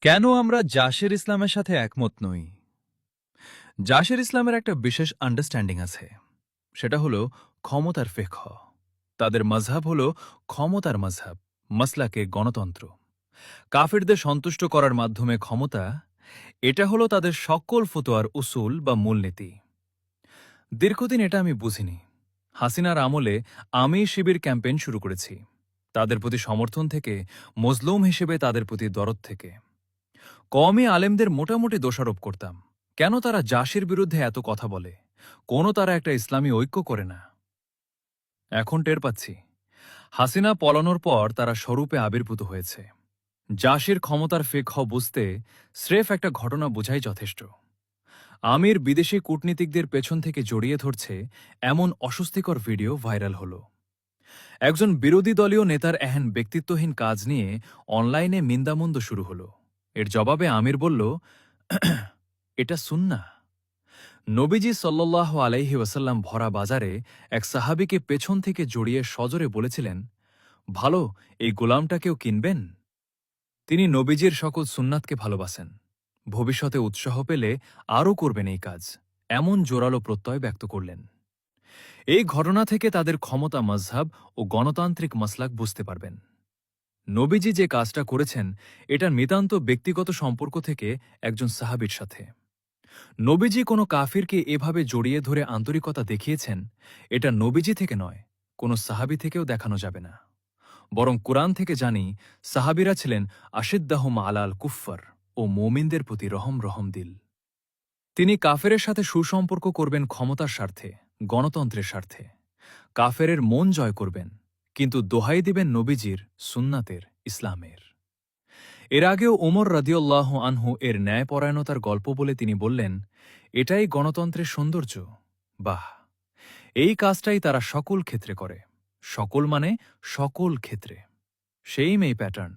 কেন আমরা জাসের ইসলামের সাথে একমত নই? জাসের ইসলামের একটা বিশেষ আন্ডারস্ট্যান্ডিং আছে। সেটা হলো ক্ষমতার ফিকহ। তাদের মজহাব হল ক্ষমতার মজহাব, মাসলাকে গণতন্ত্র। কাফিরদের সন্তুষ্ট করার মাধ্যমে ক্ষমতা, এটা হলো তাদের সকল ফতোয়ার উসুল বা মূলনীতি। দীর্ঘদিন এটা আমি বুঝিনি। হাসিনার আমলে আমি শিবির ক্যাম্পেইন শুরু করেছি, তাদের প্রতি সমর্থন থেকে, মজলুম হিসেবে তাদের প্রতি দরদ থেকে। কওমি আলেমদের মোটামুটি দোষারোপ করতাম, কেন তারা জাসির বিরুদ্ধে এত কথা বলে, কোনো তারা একটা ইসলামী ঐক্য করে না। এখন টের পাচ্ছি, হাসিনা পলানোর পর তারা স্বরূপে আবির্ভূত হয়েছে। জাসির ক্ষমতার ফিকহ বুঝতে স্রেফ একটা ঘটনা বোঝাই যথেষ্ট। আমির বিদেশি কূটনীতিকদের পেছন থেকে জড়িয়ে ধরছে এমন অস্বস্তিকর ভিডিও ভাইরাল হল। একজন বিরোধী দলীয় নেতার এহেন ব্যক্তিত্বহীন কাজ নিয়ে অনলাইনে নিন্দামন্দ শুরু হল। এর জবাবে আমির বলল, এটা সুন্নাহ। নবীজি সাল্লাল্লাহ আলাইহি ওয়াসাল্লাম ভরা বাজারে এক সাহাবীকে পেছন থেকে জড়িয়ে সজোরে বলেছিলেন, ভালো, এই গোলামটাকেও কিনবেন? তিনি নবীজির সকল সুন্নাতকে ভালোবাসেন, ভবিষ্যতে উৎসাহ পেলে আরও করবেন এই কাজ, এমন জোরালো প্রত্যয় ব্যক্ত করলেন। এই ঘটনা থেকে তাদের ক্ষমতা মজহাব ও গণতান্ত্রিক মাসলাক বুঝতে পারবেন। নবীজি যে কাজটা করেছেন, এটা নিতান্ত ব্যক্তিগত সম্পর্ক থেকে একজন সাহাবীর সাথে। নবীজি কোনো কাফিরকে এভাবে জড়িয়ে ধরে আন্তরিকতা দেখিয়েছেন, এটা নবীজি থেকে নয়, কোনো সাহাবী থেকেও দেখানো যাবে না। বরং কুরআন থেকে জানি, সাহাবীরা ছিলেন আশিদ্দাহুম আলাল কুফফার ও মোমিনদের প্রতি রহম রহম দিল। তিনি কাফেরের সাথে সুসম্পর্ক করবেন ক্ষমতার স্বার্থে, গণতন্ত্রের স্বার্থে। কাফেরের মন জয় করবেন, কিন্তু দোহাই দিবেন নবীজির, সুন্নাতের, ইসলামের। এর আগেও ওমর রাদিয়াল্লাহু আনহু এর ন্যায়পরায়ণতার গল্প বলে তিনি বললেন, এটাই গণতন্ত্রের সৌন্দর্য। বাহ, এই কাজটাই তারা সকল ক্ষেত্রে করে। সকল মানে সকল ক্ষেত্রে। সেইম এই প্যাটার্ন।